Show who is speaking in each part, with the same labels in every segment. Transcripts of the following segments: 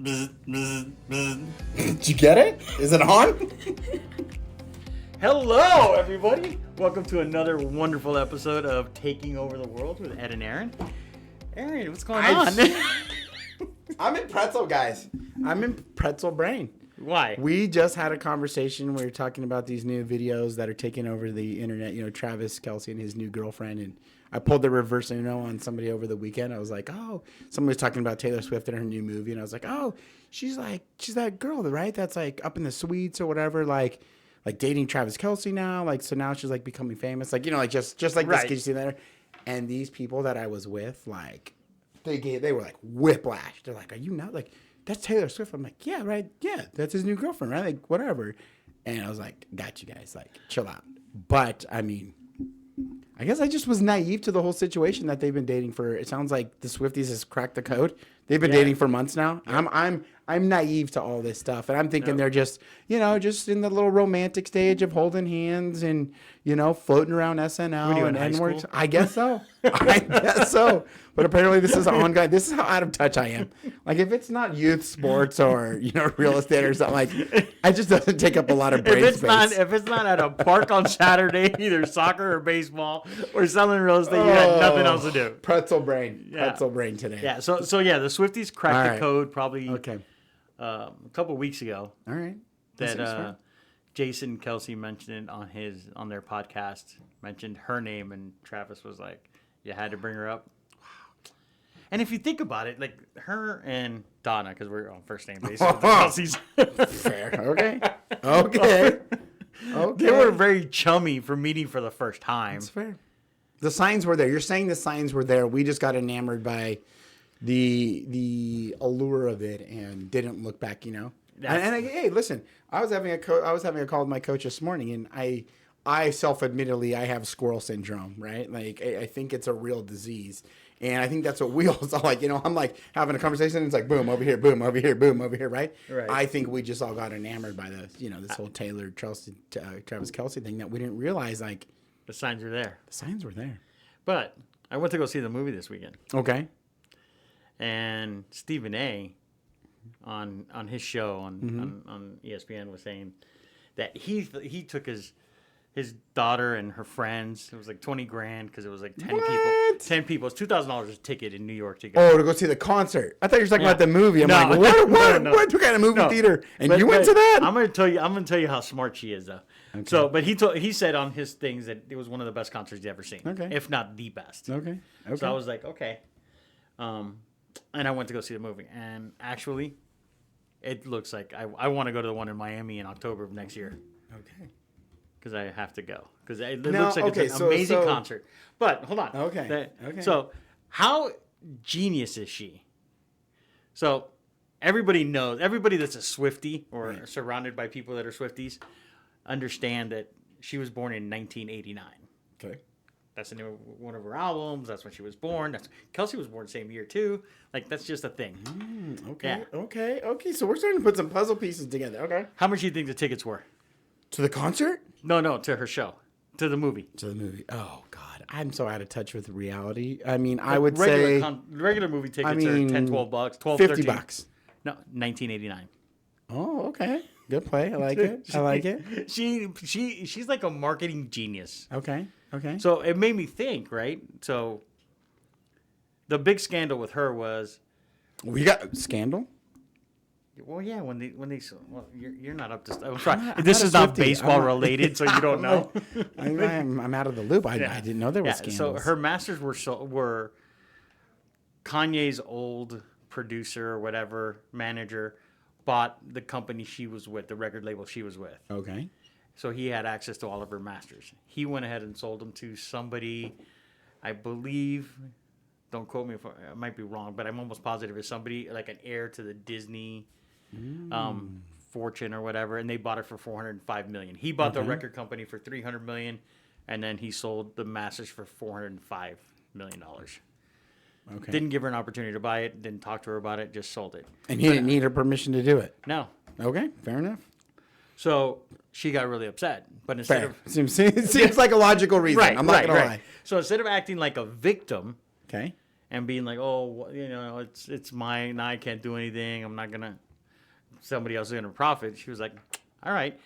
Speaker 1: Did you get it? Is it on?
Speaker 2: Hello, everybody. Welcome to another wonderful episode of Taking Over the World with Ed and Aaron. Aaron, what's going on?
Speaker 1: I'm in pretzel, guys. I'm in pretzel brain.
Speaker 2: Why?
Speaker 1: We just had a conversation. We were talking about these new videos that are taking over the internet. You know, Travis Kelce and his new girlfriend. And I pulled the reverse on somebody over the weekend. I was like, oh, somebody was talking about Taylor Swift and her new movie. And I was like, oh, she's that girl, right? That's like up in the suites or whatever, like dating Travis Kelce now. Like, so now she's like becoming famous. Like, you know, like just like
Speaker 2: right.
Speaker 1: this. Can you see that? And these people that I was with, like, they were like whiplash. They're like, are you not like, that's Taylor Swift. I'm like, yeah, right. Yeah, that's his new girlfriend, right? Like, whatever. And I was like, got you guys. Like, chill out. But, I mean, I guess I just was naive to the whole situation that they've been dating for. It sounds like the Swifties has cracked the code. They've been dating for months now. Yeah. I'm naive to all this stuff. And I'm thinking they're just, you know, just in the little romantic stage of holding hands and, you know, floating around SNL and N-words. I guess so. I guess so. But apparently this is ongoing. This is how out of touch I am. Like, if it's not youth sports or, you know, real estate or something, like, it just doesn't take up a lot of brain space.
Speaker 2: If it's not at a park on Saturday, either soccer or baseball or selling real estate, you got nothing else to do.
Speaker 1: Pretzel brain. Yeah. Pretzel brain today.
Speaker 2: Yeah. So yeah, the Swifties cracked the code probably a couple weeks ago.
Speaker 1: All right.
Speaker 2: That Jason Kelce mentioned it on their podcast, mentioned her name, and Travis was like, you had to bring her up. And if you think about it, like her and Donna, because we're on first name basis with the Kelce's.
Speaker 1: Fair. Okay.
Speaker 2: They were very chummy for meeting for the first time.
Speaker 1: That's fair. The signs were there. You're saying the signs were there. We just got enamored by the allure of it and didn't look back, you know. Hey, listen, I was having a call with my coach this morning, and I self-admittedly I have squirrel syndrome, right? Like I think it's a real disease. And I think that's what we all saw. Like, you know, I'm like having a conversation. And it's like, boom, over here, boom, over here, boom, over here, right? I think we just all got enamored by this whole Travis Kelce thing that we didn't realize, like.
Speaker 2: The signs were there.
Speaker 1: The signs were there.
Speaker 2: But I went to go see the movie this weekend.
Speaker 1: Okay.
Speaker 2: And Stephen A. on his show on ESPN was saying that he took his daughter and her friends. It was like $20,000 because it was like 10 people. 10 people. It's $2,000 a ticket in New York to go.
Speaker 1: Oh, to go see the concert. I thought you were talking about the movie. I'm like, what? What kind of movie theater? And you went to that?
Speaker 2: I'm gonna tell you how smart she is, though. Okay. So, but he said on his things that it was one of the best concerts he's ever seen. Okay. If not the best.
Speaker 1: Okay.
Speaker 2: So I was like, okay. And I went to go see the movie, and actually, it looks like I want to go to the one in Miami in October of next year.
Speaker 1: Okay.
Speaker 2: Because I have to go. Because it looks like it's an amazing concert. But hold on.
Speaker 1: Okay.
Speaker 2: So how genius is she? So everybody that's a Swiftie or surrounded by people that are Swifties understand that she was born in 1989.
Speaker 1: Okay.
Speaker 2: That's the name of one of her albums. That's when she was born. Kelce was born the same year too. Like, that's just a thing.
Speaker 1: Okay. Yeah. Okay. So we're starting to put some puzzle pieces together. Okay.
Speaker 2: How much do you think the tickets were?
Speaker 1: To the concert?
Speaker 2: No, to her show. To the movie.
Speaker 1: Oh, God. I'm so out of touch with reality. I mean, I would say.
Speaker 2: Regular movie tickets are $10, $12, $12,
Speaker 1: $50.
Speaker 2: $13. No, $19.89.
Speaker 1: Oh, okay. Good play. I like it.
Speaker 2: She's like a marketing genius.
Speaker 1: Okay.
Speaker 2: So it made me think, right? So the big scandal with her was.
Speaker 1: We got scandal?
Speaker 2: Well, yeah, you're not up to stuff. This is not baseball related, so you don't know.
Speaker 1: I'm out of the loop. I didn't know there was scandals.
Speaker 2: So her masters were Kanye's old producer or whatever manager bought the company she was with, the record label she was with.
Speaker 1: Okay.
Speaker 2: So he had access to all of her masters. He went ahead and sold them to somebody, I believe. Don't quote me if I might be wrong, but I'm almost positive it's somebody like an heir to the Disney fortune or whatever, and they bought it for $405 million. He bought the record company for $300 million, and then he sold the masters for $405 million. Okay. Didn't give her an opportunity to buy it. Didn't talk to her about it. Just sold it.
Speaker 1: And he didn't need her permission to do it.
Speaker 2: No.
Speaker 1: Okay, fair enough.
Speaker 2: So she got really upset, but instead of
Speaker 1: seems like a logical reason. I'm not gonna lie.
Speaker 2: So instead of acting like a victim,
Speaker 1: okay,
Speaker 2: and being like, oh, you know, it's mine. I can't do anything. I'm not gonna. Somebody else is gonna profit. She was like, all right,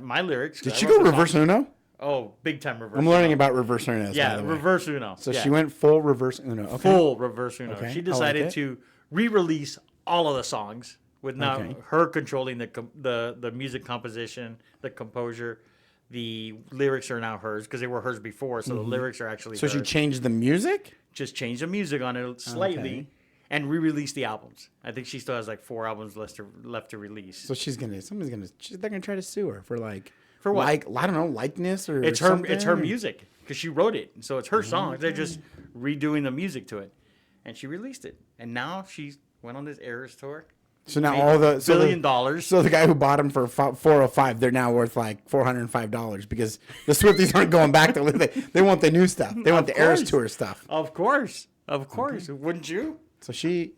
Speaker 2: my lyrics.
Speaker 1: Did she go reverse Uno?
Speaker 2: Oh, big time reverse.
Speaker 1: I'm learning about reverse Uno.
Speaker 2: Yeah, reverse Uno.
Speaker 1: So she went full reverse Uno. Okay.
Speaker 2: Full reverse Uno.
Speaker 1: Okay.
Speaker 2: She decided to re-release all of the songs with now her controlling the music composition, the composure. The lyrics are now hers because they were hers before, so the lyrics are actually hers.
Speaker 1: She changed the music?
Speaker 2: Just changed the music on it slightly and re-released the albums. I think she still has like 4 albums left to release.
Speaker 1: So they're gonna try to sue her for
Speaker 2: for what?
Speaker 1: Like, I don't know, likeness or
Speaker 2: it's
Speaker 1: something?
Speaker 2: It's her music because she wrote it, so it's her song. They're just redoing the music to it, and she released it, and now she went on this Eras tour.
Speaker 1: So now all the
Speaker 2: $1 billion.
Speaker 1: So the guy who bought them for $405, they're now worth like $405 because the Swifties aren't going back to they want the new stuff. They want the Eras tour stuff.
Speaker 2: Of course. Wouldn't you?
Speaker 1: So she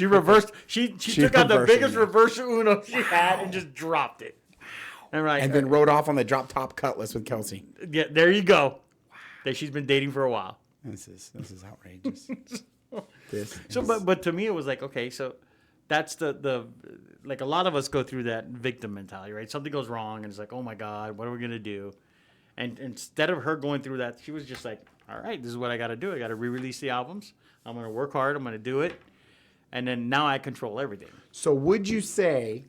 Speaker 2: reversed. She took out the biggest reverse Uno she had and just dropped it.
Speaker 1: And then rode off on the drop top Cutlass with Kelsey.
Speaker 2: Yeah, there you go. Wow. That she's been dating for a while.
Speaker 1: This is outrageous.
Speaker 2: But to me it was like, okay, so that's the like a lot of us go through that victim mentality, right? Something goes wrong and it's like, oh my God, what are we gonna do? And instead of her going through that, she was just like, all right, this is what I gotta do. I gotta re-release the albums. I'm gonna work hard. I'm gonna do it. And then now I control everything.
Speaker 1: So would you say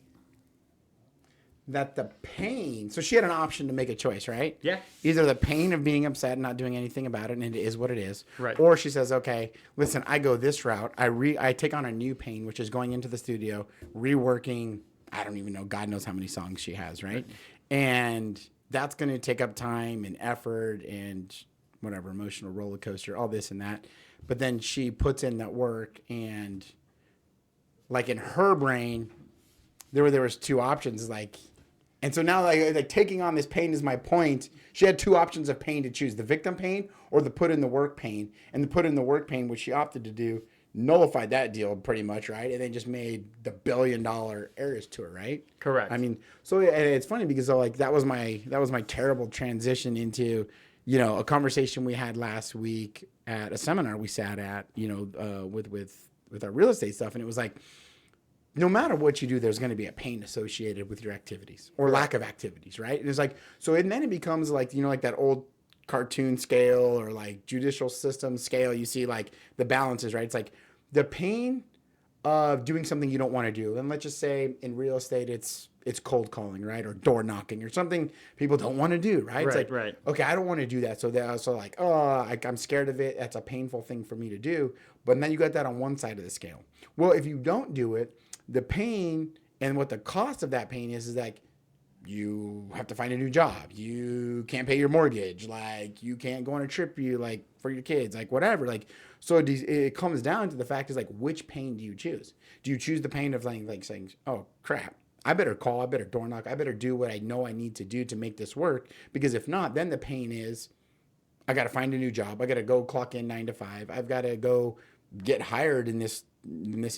Speaker 1: that the pain, so she had an option to make a choice, right?
Speaker 2: Yeah.
Speaker 1: Either the pain of being upset and not doing anything about it, and it is what it is.
Speaker 2: Right.
Speaker 1: Or she says, okay, listen, I go this route. I take on a new pain, which is going into the studio, reworking, I don't even know, God knows how many songs she has, right? And that's going to take up time and effort and whatever, emotional roller coaster, all this and that. But then she puts in that work, and like in her brain, there was 2 options, like. And so now, like taking on this pain is my point. She had 2 options of pain to choose: the victim pain or the put in the work pain. And the put in the work pain, which she opted to do, nullified that deal pretty much, right? And then just made the $1 billion Eras tour, right?
Speaker 2: Correct.
Speaker 1: I mean, so it's funny because that was my terrible transition into, you know, a conversation we had last week at a seminar we sat at, you know, with our real estate stuff, and it was like, no matter what you do, there's going to be a pain associated with your activities or lack of activities, right? And it's like, and then it becomes like, you know, like that old cartoon scale or like judicial system scale. You see like the balances, right? It's like the pain of doing something you don't want to do. And let's just say in real estate, it's cold calling, right? Or door knocking or something people don't want to do, right? It's like,
Speaker 2: right.
Speaker 1: Okay, I don't want to do that. So they're also like, I'm scared of it. That's a painful thing for me to do. But then you got that on one side of the scale. Well, if you don't do it, the pain and what the cost of that pain is like you have to find a new job. You can't pay your mortgage. Like you can't go on a trip for your kids, like whatever. Like, so it comes down to the fact is like, which pain do you choose? Do you choose the pain of like saying, oh crap, I better call, I better door knock, I better do what I know I need to do to make this work? Because if not, then the pain is I got to find a new job. I got to go clock in 9 to 5. I've got to go get hired in this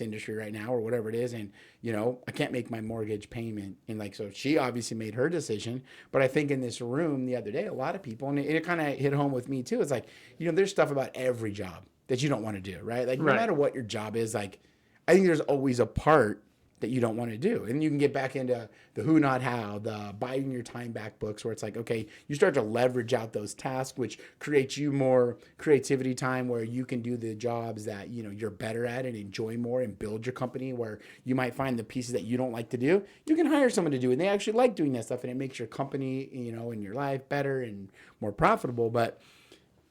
Speaker 1: industry right now or whatever it is, and you know I can't make my mortgage payment. And like, so she obviously made her decision, but I think in this room the other day, a lot of people, and it kind of hit home with me too, it's like, you know, there's stuff about every job that you don't want to do, right? Like no matter what your job is, like I think there's always a part that you don't want to do. And you can get back into the who, not how, the buying your time back books, where it's like, okay, you start to leverage out those tasks, which creates you more creativity time where you can do the jobs that, you know, you're better at and enjoy more and build your company, where you might find the pieces that you don't like to do. You can hire someone to do it, and they actually like doing that stuff, and it makes your company, you know, and your life better and more profitable. But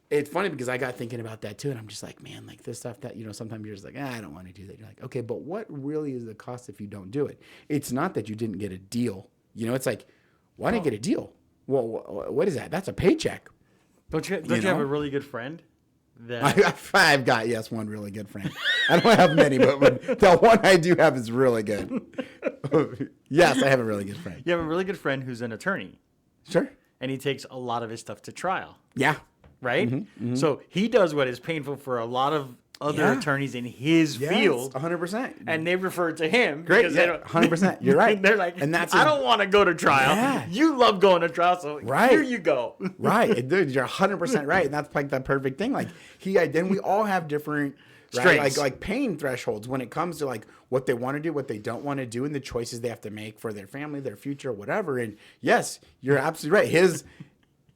Speaker 1: it's funny because I got thinking about that too, and I'm just like, man, like this stuff that, you know, sometimes you're just like, I don't want to do that. You're like, okay, but what really is the cost if you don't do it? It's not that you didn't get a deal. You know, it's like, why didn't I get a deal? Well, what is that? That's a paycheck.
Speaker 2: Don't you have a really good friend?
Speaker 1: I've got, yes, one really good friend. I don't have many, but the one I do have is really good. Yes, I have a really good friend.
Speaker 2: You have a really good friend who's an attorney.
Speaker 1: Sure.
Speaker 2: And he takes a lot of his stuff to trial.
Speaker 1: Yeah.
Speaker 2: Right? Mm-hmm. So he does what is painful for a lot of other attorneys in his field.
Speaker 1: 100%.
Speaker 2: And they refer to him.
Speaker 1: Great.
Speaker 2: Because they don't,
Speaker 1: 100%. You're right.
Speaker 2: They're like,
Speaker 1: and that's
Speaker 2: I don't want to go to trial.
Speaker 1: Yeah.
Speaker 2: You love going to trial, so here you go.
Speaker 1: Right. Dude, you're 100% right. And that's like the perfect thing. Like then we all have different right? Like pain thresholds when it comes to like what they want to do, what they don't want to do, and the choices they have to make for their family, their future, whatever. And yes, you're absolutely right.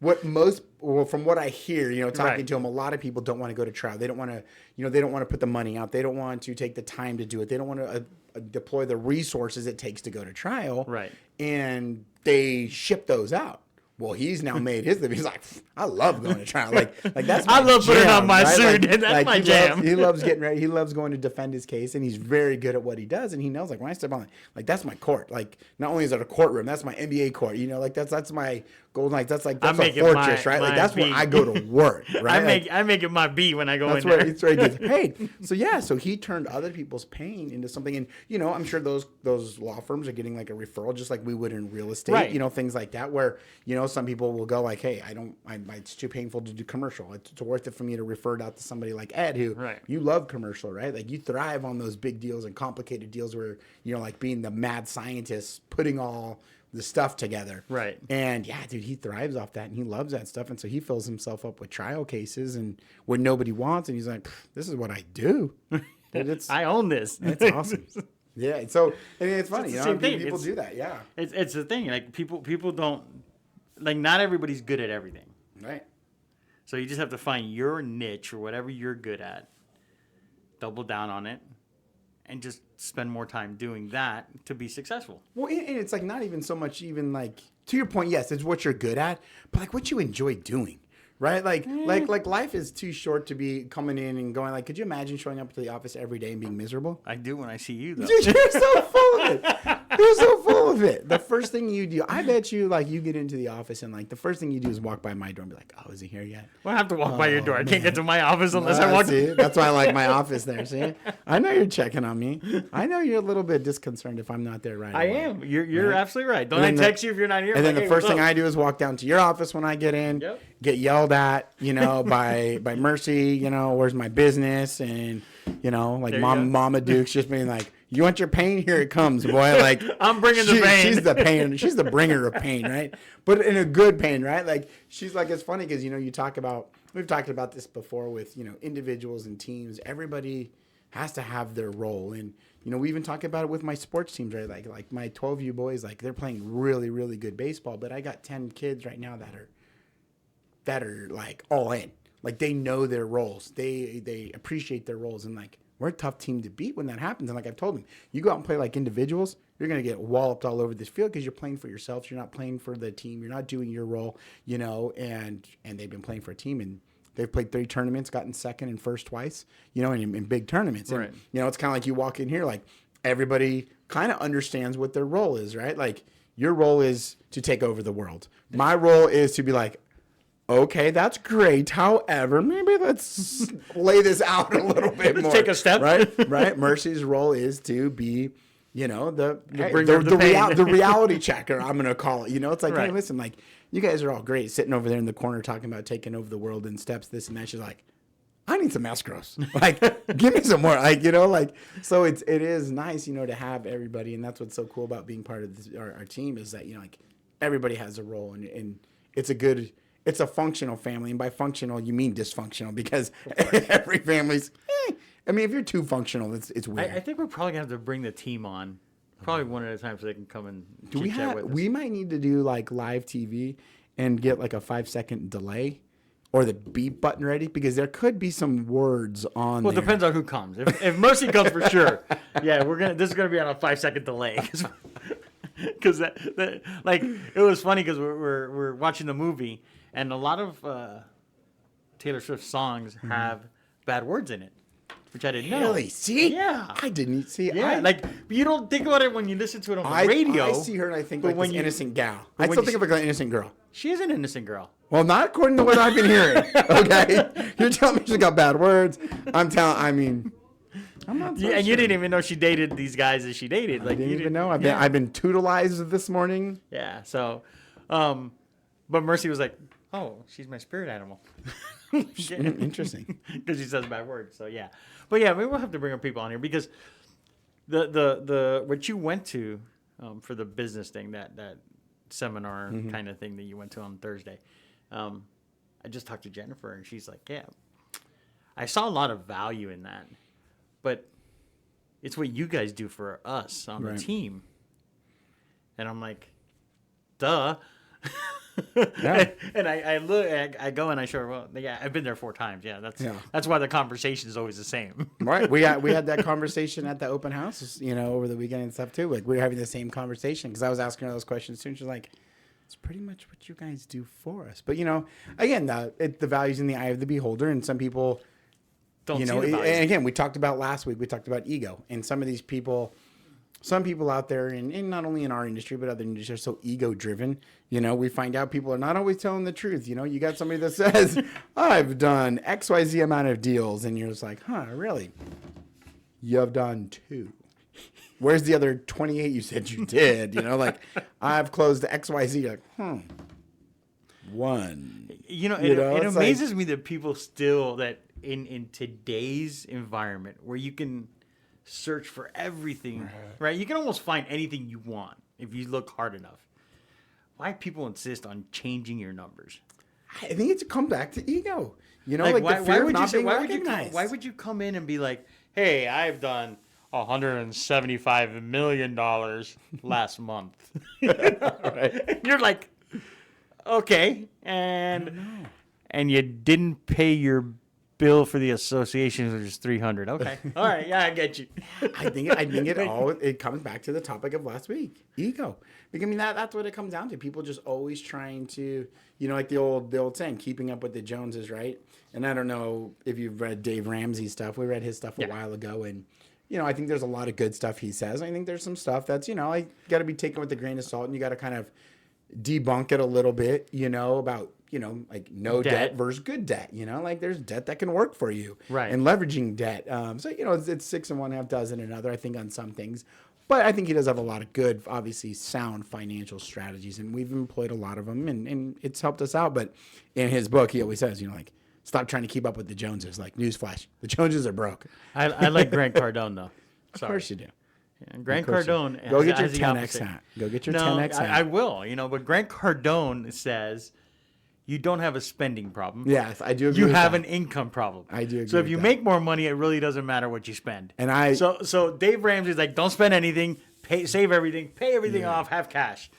Speaker 1: From what I hear, talking to him, a lot of people don't want to go to trial. They don't want to, they don't want to put the money out. They don't want to take the time to do it. They don't want to deploy the resources it takes to go to trial.
Speaker 2: Right.
Speaker 1: And they ship those out. Well, he's now made his living. He's like, I love going to trial. Like that's my
Speaker 2: I love
Speaker 1: jam,
Speaker 2: putting on my
Speaker 1: right?
Speaker 2: suit. That's my jam.
Speaker 1: He loves getting ready. He loves going to defend his case, and he's very good at what he does. And he knows, like, when I step on, like, that's my court. Like, not only is it a courtroom, that's my NBA court. Like that's my golden, like that's a fortress, right? Like that's where I go to work, right?
Speaker 2: I make it my B when I go in
Speaker 1: there.
Speaker 2: That's
Speaker 1: where he gets paid. So he turned other people's pain into something, and I'm sure those law firms are getting like a referral, just like we would in real estate,
Speaker 2: right.
Speaker 1: Things like that, where some people will go like, hey, it's too painful to do commercial. It's worth it for me to refer it out to somebody like Ed, who you love commercial, right? Like you thrive on those big deals and complicated deals where like being the mad scientist, putting all the stuff together.
Speaker 2: Right.
Speaker 1: And yeah, dude, he thrives off that and he loves that stuff. And so he fills himself up with trial cases and what nobody wants. And he's like, this is what I do.
Speaker 2: I own this.
Speaker 1: It's awesome. Yeah. So it's funny, people do that. Yeah.
Speaker 2: It's the thing. Like people don't, like, not everybody's good at everything.
Speaker 1: Right.
Speaker 2: So you just have to find your niche or whatever you're good at, double down on it, and just spend more time doing that to be successful.
Speaker 1: Well, and it's like not even so much even like, to your point, yes, it's what you're good at, but like what you enjoy doing, right? Like life is too short to be coming in and going like, could you imagine showing up to the office every day and being miserable?
Speaker 2: I do when I see you, though.
Speaker 1: Dude, you're so full of it. You're so full of it. The first thing you do, I bet you, like, you get into the office and, like, the first thing you do is walk by my door and be like, oh, is he here yet?
Speaker 2: Well, I have to walk by your door. I can't get to my office unless I walk.
Speaker 1: See, that's why I like my office there, see? I know you're checking on me. I know you're a little bit disconcerted if I'm not there right away.
Speaker 2: I am. You're absolutely right. Don't I text you if you're not here?
Speaker 1: And then the first thing I do is walk down to your office when I get in, get yelled at, by Mercy, where's my business? And, like Mama Duke's just being like, you want your pain? Here it comes, boy. Like
Speaker 2: I'm bringing the pain.
Speaker 1: She's the pain. She's the bringer of pain, right? But in a good pain, right? Like she's like, it's funny because we've talked about this before with individuals and teams. Everybody has to have their role, and we even talk about it with my sports teams, right? Like my 12U boys, like they're playing really, really good baseball, but I got 10 kids right now that are like all in. Like they know their roles. They appreciate their roles, and like we're a tough team to beat when that happens. And like I've told them, you go out and play like individuals, you're gonna get walloped all over this field because you're playing for yourself. You're not playing for the team. You're not doing your role, and they've been playing for a team, and they've played 3 tournaments, gotten second and first twice, in big tournaments. And,
Speaker 2: right.
Speaker 1: It's kind of like you walk in here, like everybody kind of understands what their role is, right? Like your role is to take over the world. My role is to be like, okay, that's great. However, maybe let's lay this out a little bit more.
Speaker 2: Take a step.
Speaker 1: Right. Mercy's role is to be, the reality checker, I'm going to call it. It's like, hey, listen, like, you guys are all great sitting over there in the corner talking about taking over the world in steps, this and that. She's like, I need some escrows. Like, give me some more. Like, so it is nice, to have everybody. And that's what's so cool about being part of our team is that, like, everybody has a role and it's a functional family, and by functional you mean dysfunctional because every family's. If you're too functional, it's weird.
Speaker 2: I think we're probably gonna have to bring the team on, probably one at a time, so they can come and chat with us.
Speaker 1: We might need to do like live TV and get like a 5-second delay or the beep button ready because there could be some words on.
Speaker 2: Well, it depends on who comes. If Mercy comes for sure, yeah, this is gonna be on a 5-second delay. Because like it was funny because we're watching the movie. And a lot of Taylor Swift's songs have bad words in it, which I didn't know.
Speaker 1: Really? See?
Speaker 2: Yeah.
Speaker 1: I didn't see.
Speaker 2: Yeah. Like you don't think about it when you listen to it on the radio.
Speaker 1: I see her and I think like this innocent gal. I still think of her like an innocent girl.
Speaker 2: She is an innocent girl.
Speaker 1: Well, not according to what I've been hearing. Okay, you're telling me she's got bad words. I'm not.
Speaker 2: And you didn't even know she dated these guys that she dated. Like
Speaker 1: I didn't even know. I've been tutelized this morning.
Speaker 2: Yeah. So, but Mercy was like, oh, she's my spirit animal.
Speaker 1: Interesting.
Speaker 2: Because she says bad words. So yeah, but yeah, we will have to bring up people on here because the what you went to for the business thing, that seminar kind of thing that you went to on Thursday. I just talked to Jennifer and she's like, yeah, I saw a lot of value in that, but it's what you guys do for us on the team. And I'm like, duh. Yeah. and I look, I go and I show her, well, yeah, I've been there 4 times. Yeah, that's why the conversation is always the same.
Speaker 1: Right. We had that conversation at the open house, over the weekend and stuff too. Like we were having the same conversation because I was asking her those questions too. And she's like, it's pretty much what you guys do for us. But again, the value's in the eye of the beholder, and some people don't see the value. And again, we talked about last week. We talked about ego, and some of these people. Some people out there, and not only in our industry, but other industries, are so ego-driven. We find out people are not always telling the truth. You got somebody that says, I've done XYZ amount of deals. And you're just like, huh, really? You've done 2. Where's the other 28 you said you did? Like, I've closed the XYZ. You're like, 1.
Speaker 2: It amazes me that people still, that in today's environment where you can search for everything, right? You can almost find anything you want if you look hard enough. Why people insist on changing your numbers?
Speaker 1: I think it's come back to ego.
Speaker 2: Why would you come in and be like, hey, I've done $175 million last month? And you're like, okay, and you didn't pay your bill for the association, which is $300. Okay, all right, yeah, I get you.
Speaker 1: I think it comes back to the topic of last week, ego. Because that's what it comes down to. People just always trying to, like the old saying, keeping up with the Joneses, right? And I don't know if you've read Dave Ramsey's stuff. We read his stuff a while ago, and I think there's a lot of good stuff he says. I think there's some stuff that's got to be taken with a grain of salt, and you got to kind of debunk it a little bit, about like no debt versus good debt. Like there's debt that can work for you,
Speaker 2: right? And
Speaker 1: leveraging debt. So it's 6 and 1 half dozen another. I think on some things, but I think he does have a lot of good, obviously sound financial strategies, and we've employed a lot of them, and it's helped us out. But in his book, he always says, like, stop trying to keep up with the Joneses. Like, newsflash, the Joneses are broke.
Speaker 2: I like Grant Cardone though.
Speaker 1: Of course you do.
Speaker 2: Yeah, Grant Cardone.
Speaker 1: Go get your 10X hat. Go get your 10X hat.
Speaker 2: I will. But Grant Cardone says you don't have a spending problem.
Speaker 1: Yes, I do agree.
Speaker 2: You have an income problem.
Speaker 1: I do agree.
Speaker 2: So if you make more money, it really doesn't matter what you spend.
Speaker 1: And
Speaker 2: So Dave Ramsey's like, don't spend anything, save everything, pay everything off, have cash.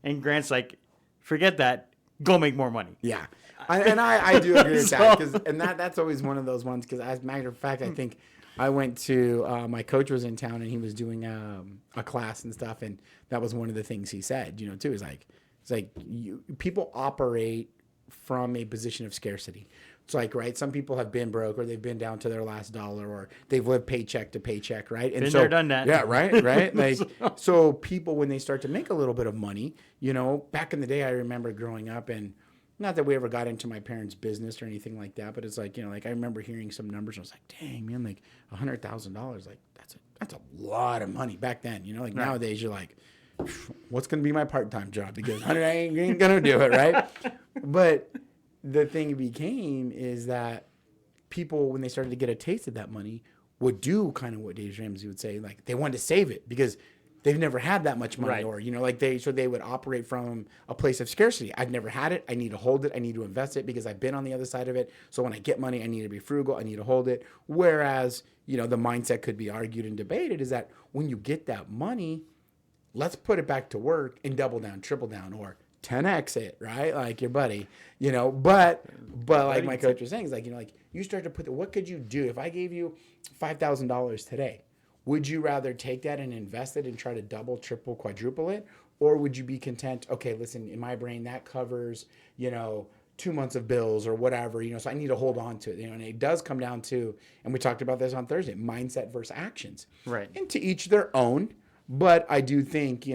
Speaker 2: And Grant's like, forget that, go make more money.
Speaker 1: Yeah. I do agree with that. And that's always one of those ones, because as a matter of fact, I think I went to, my coach was in town and he was doing a class and stuff. And that was one of the things he said, too, is like, people operate from a position of scarcity. It's like, right, some people have been broke, or they've been down to their last dollar, or they've lived paycheck to paycheck, right? And
Speaker 2: been there, done that.
Speaker 1: Yeah, right. Like, so people, when they start to make a little bit of money, back in the day, I remember growing up, and not that we ever got into my parents' business or anything like that, but it's like, like I remember hearing some numbers, and I was like, dang, man, like $100,000, like that's a lot of money back then, like nowadays you're like, what's going to be my part-time job? Because 100 ain't going to do it, right? But the thing became is that people, when they started to get a taste of that money, would do kind of what Dave Ramsey would say, like they wanted to save it because they've never had that much money, or they would operate from a place of scarcity. I've never had it. I need to hold it. I need to invest it because I've been on the other side of it. So when I get money, I need to be frugal. I need to hold it. Whereas the mindset could be argued and debated is that when you get that money, let's put it back to work and double down, triple down, or 10X it, right? Like your buddy, but like my coach was saying, is like, like you start to what could you do if I gave you $5,000 today? Would you rather take that and invest it and try to double, triple, quadruple it? Or would you be content, okay, listen, in my brain, that covers, 2 months of bills or whatever, so I need to hold on to it. And it does come down to, and we talked about this on Thursday, mindset versus actions.
Speaker 2: Right.
Speaker 1: And to each their own. But I do think,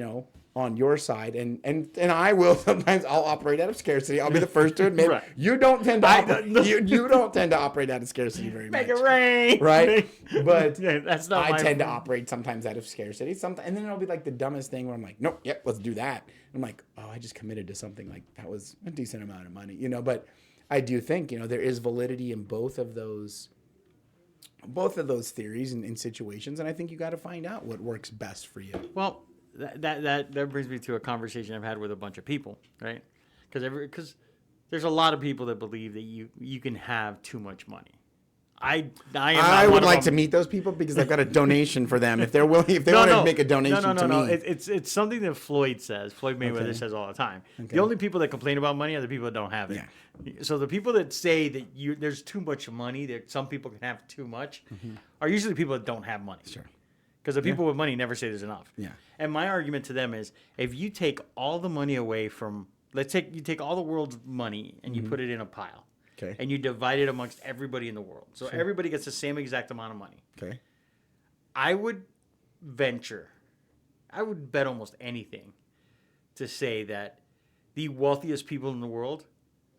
Speaker 1: on your side, and I will sometimes. I'll operate out of scarcity. I'll be the first to admit
Speaker 2: Right.
Speaker 1: you don't tend to you don't tend to operate out of scarcity very much.
Speaker 2: Make it rain,
Speaker 1: right? But
Speaker 2: yeah, that's not.
Speaker 1: I tend to operate sometimes out of scarcity. Sometimes, and then it'll be like the dumbest thing where I'm like, nope, yep, let's do that. And I'm like, oh, I just committed to something like that was a decent amount of money, But I do think there is validity in both of those theories and situations, and I think you got to find out what works best for you.
Speaker 2: Well, that brings me to a conversation I've had with a bunch of people, right? Because there's a lot of people that believe that you can have too much money. I
Speaker 1: would like to meet those people because I've got a donation for them if they're willing. If they want to make a donation to me.
Speaker 2: It's something that Floyd says. Floyd Mayweather says all the time. Okay. The only people that complain about money are the people that don't have it. Yeah. So the people that say that there's too much money, that some people can have too much, are usually people that don't have money.
Speaker 1: Sure.
Speaker 2: Because the people with money never say there's enough.
Speaker 1: Yeah.
Speaker 2: And my argument to them is, if you take all the money away from, you take all the world's money and you put it in a pile.
Speaker 1: Okay.
Speaker 2: And you divide it amongst everybody in the world. So everybody gets the same exact amount of money.
Speaker 1: Okay.
Speaker 2: I would bet almost anything to say that the wealthiest people in the world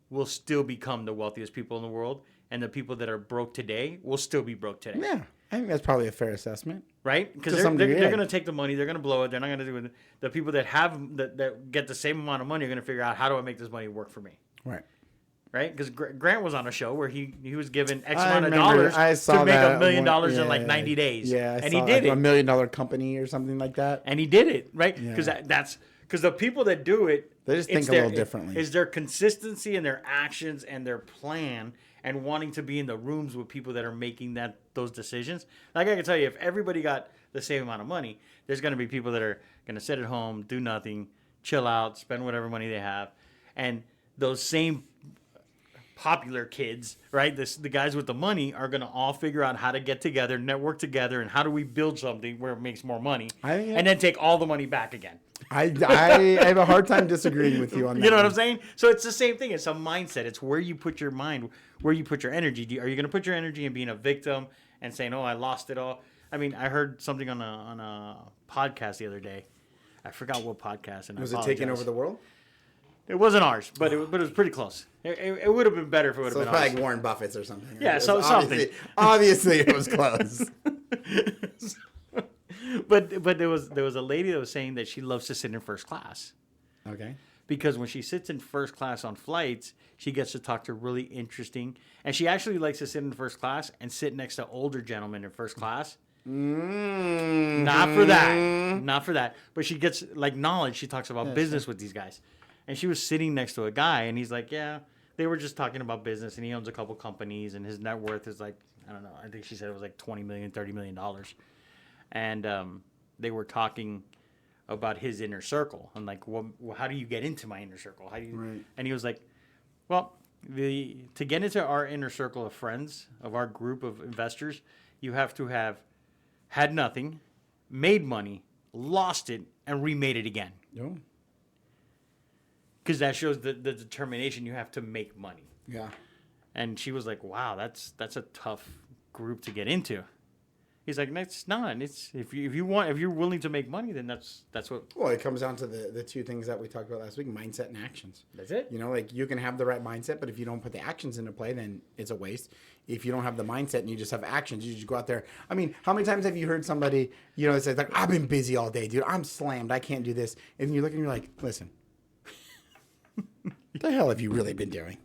Speaker 2: will still become the wealthiest people in the world, and the people that are broke today will still be broke today.
Speaker 1: Yeah. I think that's probably a fair assessment.
Speaker 2: Right? Because they're going to take the money, they're going to blow it, they're not going to do it. The people that get the same amount of money are going to figure out, how do I make this money work for me?
Speaker 1: Right.
Speaker 2: Right? Because Grant was on a show where he was given X amount of dollars to make $1 million in like 90 days.
Speaker 1: Yeah,
Speaker 2: and he did it.
Speaker 1: $1 million company or something like that.
Speaker 2: And he did it, right? Because because the people that do it,
Speaker 1: they just think a little differently.
Speaker 2: Is their consistency and their actions and their plan and wanting to be in the rooms with people that are making those decisions. Like I can tell you, if everybody got the same amount of money, there's going to be people that are going to sit at home, do nothing, chill out, spend whatever money they have, and those same popular kids, right? The guys with the money are going to all figure out how to get together, network together, and how do we build something where it makes more money, and then take all the money back again.
Speaker 1: I have a hard time disagreeing with you on that.
Speaker 2: You know what I'm saying? So it's the same thing. It's a mindset. It's where you put your mind, where you put your energy. Are you going to put your energy in being a victim and saying, "Oh, I lost it all"? I mean, I heard something on a podcast the other day. I forgot what podcast. And
Speaker 1: was it Taking Over the World?
Speaker 2: It wasn't ours, but it was pretty close. It would have been better if it would have been ours.
Speaker 1: Like Warren Buffett's or something. Right?
Speaker 2: Yeah, so something.
Speaker 1: Obviously, it was close.
Speaker 2: But there was a lady that was saying that she loves to sit in first class.
Speaker 1: Okay.
Speaker 2: Because when she sits in first class on flights, she gets to talk to really interesting, and she actually likes to sit in first class and sit next to older gentlemen in first class. Not for that. But she gets like knowledge. She talks about business with these guys. And she was sitting next to a guy, and he's like, yeah, they were just talking about business, and he owns a couple companies, and his net worth is like, I don't know, I think she said it was like $20 million, $30 million. And they were talking about his inner circle, and like, well, how do you get into my inner circle? How do you? Right. And he was like, well, to get into our inner circle of friends, of our group of investors, you have to have had nothing, made money, lost it, and remade it again.
Speaker 1: No.
Speaker 2: Because that shows the determination you have to make money.
Speaker 1: Yeah.
Speaker 2: And she was like, wow, that's a tough group to get into. He's like, it's not. It's if you're willing to make money, then that's what.
Speaker 1: Well, it comes down to the two things that we talked about last week: mindset and actions.
Speaker 2: That's it.
Speaker 1: Like you can have the right mindset, but if you don't put the actions into play, then it's a waste. If you don't have the mindset and you just have actions, you just go out there. I mean, how many times have you heard somebody, say like, I've been busy all day, dude. I'm slammed. I can't do this. And you look and you're like, listen, what the hell have you really been doing?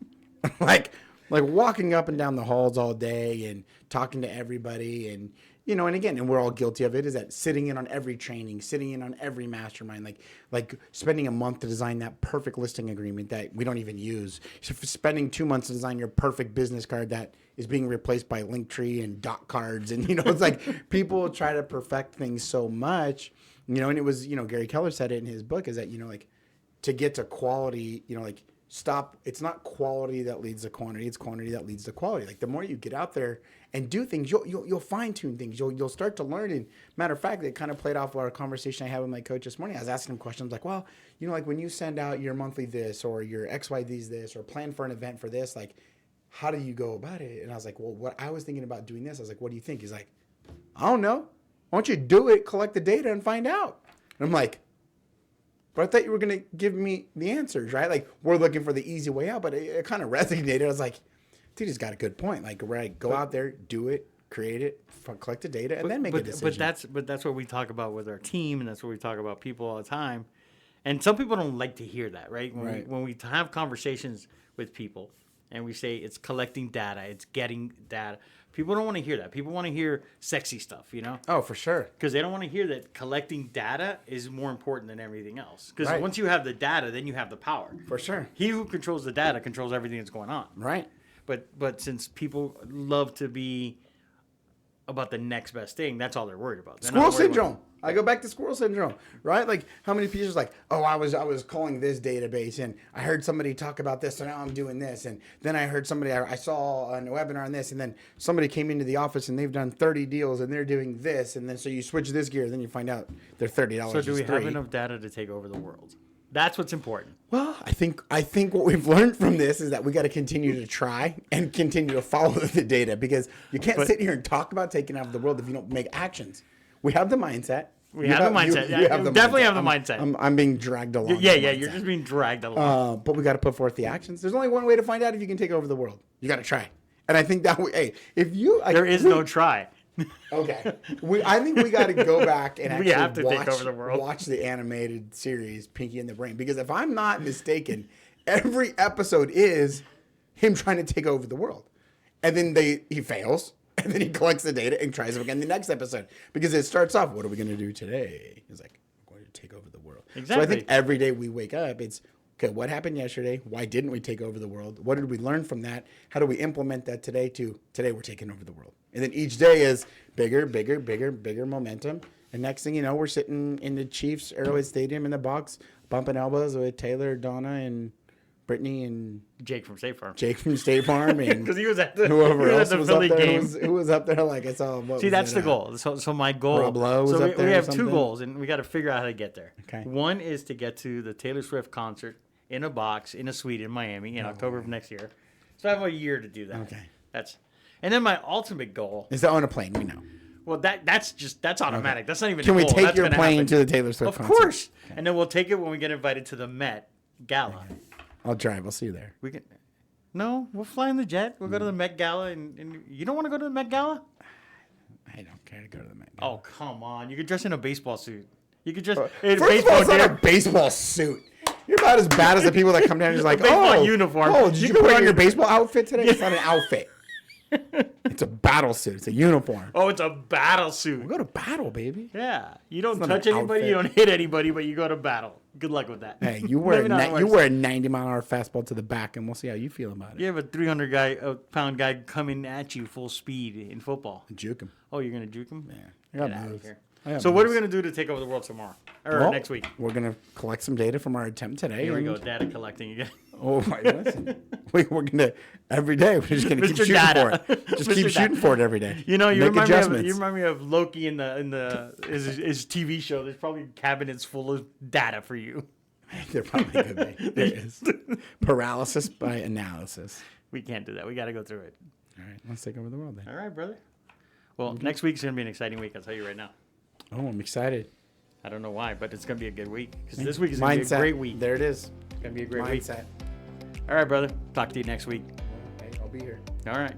Speaker 1: like walking up and down the halls all day and talking to everybody and. And again, and we're all guilty of it, is that sitting in on every training, sitting in on every mastermind, like spending a month to design that perfect listing agreement that we don't even use. So spending 2 months to design your perfect business card that is being replaced by Linktree and dot cards. And, it's like people try to perfect things so much, and it was, Gary Keller said it in his book, is that, like to get to quality, stop. It's not quality that leads to quantity. It's quantity that leads to quality. Like the more you get out there and do things, you'll fine tune things. You'll start to learn. And matter of fact, it kind of played off our conversation I had with my coach this morning. I was asking him questions like, well, like when you send out your monthly this or your XYZ's this or plan for an event for this, like how do you go about it? And I was like, well, what I was thinking about doing this. I was like, what do you think? He's like, I don't know. Why don't you do it, collect the data, and find out? And I'm like, But I thought you were going to give me the answers, right? Like, we're looking for the easy way out, but it kind of resonated. I was like, dude, he's got a good point. Like, right, go out there, do it, create it, collect the data, and then make a decision.
Speaker 2: But that's what we talk about with our team, and that's what we talk about people all the time. And some people don't like to hear that, right? When we have conversations with people and we say it's collecting data, it's getting data, people don't want to hear that. People want to hear sexy stuff, you know?
Speaker 1: Oh, for sure.
Speaker 2: Because they don't want to hear that collecting data is more important than everything else. Because once you have the data, then you have the power.
Speaker 1: For sure.
Speaker 2: He who controls the data controls everything that's going on.
Speaker 1: Right.
Speaker 2: But since people love to be about the next best thing, that's all they're worried about.
Speaker 1: Squirrel syndrome. I go back to squirrel syndrome, right? Like, how many people like, oh, I was calling this database and I heard somebody talk about this, so now I'm doing this, and then I heard somebody, I saw on a webinar on this, and then somebody came into the office and they've done 30 deals and they're doing this, and then so you switch this gear, and then you find out they're $30.
Speaker 2: So do we have enough data to take over the world? That's what's important.
Speaker 1: Well, I think what we've learned from this is that we got to continue to try and continue to follow the data, because you can't sit here and talk about taking out of the world if you don't make actions. We have the mindset.
Speaker 2: We have the mindset. You definitely have the mindset.
Speaker 1: I'm being dragged along.
Speaker 2: Yeah, you're just being dragged along.
Speaker 1: But we got to put forth the actions. There's only one way to find out if you can take over the world. You got to try. And I think that if you
Speaker 2: there is no try.
Speaker 1: Okay. I think we got to go back and actually
Speaker 2: have to take over the world.
Speaker 1: Watch the animated series Pinky and the Brain, because if I'm not mistaken, every episode is him trying to take over the world, and then he fails, and then he collects the data and tries it again the next episode, because it starts off, what are we going to do today? He's like, we're going to take over the world.
Speaker 2: Exactly.
Speaker 1: So I think every day we wake up, it's okay, what happened yesterday? Why didn't we take over the world? What did we learn from that? How do we implement that today today we're taking over the world? And then each day is bigger momentum. And next thing you know, we're sitting in the Chiefs Arrowhead Stadium in the box, bumping elbows with Taylor, Donna, and Brittany, and
Speaker 2: Jake from State Farm.
Speaker 1: And
Speaker 2: because he was at the
Speaker 1: whoever else
Speaker 2: the
Speaker 1: was
Speaker 2: Philly
Speaker 1: up there.
Speaker 2: game.
Speaker 1: Who was up there? Like I saw.
Speaker 2: See, that's the goal. So my goal.
Speaker 1: Rob Lowe was
Speaker 2: so
Speaker 1: up there
Speaker 2: we
Speaker 1: or
Speaker 2: have two
Speaker 1: something?
Speaker 2: goals, and we got to figure out how to get there.
Speaker 1: Okay.
Speaker 2: One is to get to the Taylor Swift concert in a box in a suite in Miami in October of next year. So I have a year to do that.
Speaker 1: Okay.
Speaker 2: And then my ultimate goal
Speaker 1: is that on a plane. We know.
Speaker 2: Well, that's automatic. Okay. That's not even.
Speaker 1: Can we take
Speaker 2: that's
Speaker 1: your plane
Speaker 2: happen.
Speaker 1: to the Taylor Swift concert?
Speaker 2: Of course. Okay. And then we'll take it when we get invited to the Met Gala.
Speaker 1: Okay. I'll drive. I'll see you there.
Speaker 2: We can. No, we'll fly in the jet. We'll go to the Met Gala, and you don't want to go to the Met Gala?
Speaker 1: I don't care to go to the Met Gala.
Speaker 2: Oh, come on! You could dress in a baseball suit. You could just
Speaker 1: first of all, it's not a baseball suit. You're about as bad as the people that come down and just like,
Speaker 2: baseball uniform.
Speaker 1: Oh, did you put on your baseball outfit today? It's not an outfit. It's a battle suit. It's a uniform.
Speaker 2: Oh, it's a battle suit.
Speaker 1: We go to battle, baby.
Speaker 2: Yeah. You don't touch anybody. You don't hit anybody, but you go to battle. Good luck with that.
Speaker 1: Hey, you wear a 90-mile-an-hour fastball to the back, and we'll see how you feel about it.
Speaker 2: You have a 300-pound guy coming at you full speed in football.
Speaker 1: Juke him.
Speaker 2: Oh, you're going to juke him?
Speaker 1: Yeah. Get out of here.
Speaker 2: So what are we going to do to take over the world tomorrow? Or next week?
Speaker 1: We're going to collect some data from our attempt today.
Speaker 2: Here we go. Data collecting again.
Speaker 1: Oh, my goodness. We're going to, every day, we're just going to keep shooting for it. Just keep shooting for it every day.
Speaker 2: You know, you remind me of Loki in his TV show. There's probably cabinets full of data for you.
Speaker 1: There probably could be. There is. Paralysis by analysis.
Speaker 2: We can't do that. We got to go through it.
Speaker 1: All right. Let's take over the world then.
Speaker 2: All right, brother. Well, next week's going to be an exciting week. I'll tell you right now.
Speaker 1: Oh, I'm excited.
Speaker 2: I don't know why, but it's going to be a good week. Because this week is going to be a great week.
Speaker 1: There it is.
Speaker 2: It's going to be a great week.
Speaker 1: Mindset.
Speaker 2: All right, brother. Talk to you next week.
Speaker 1: Hey, I'll be here.
Speaker 2: All right.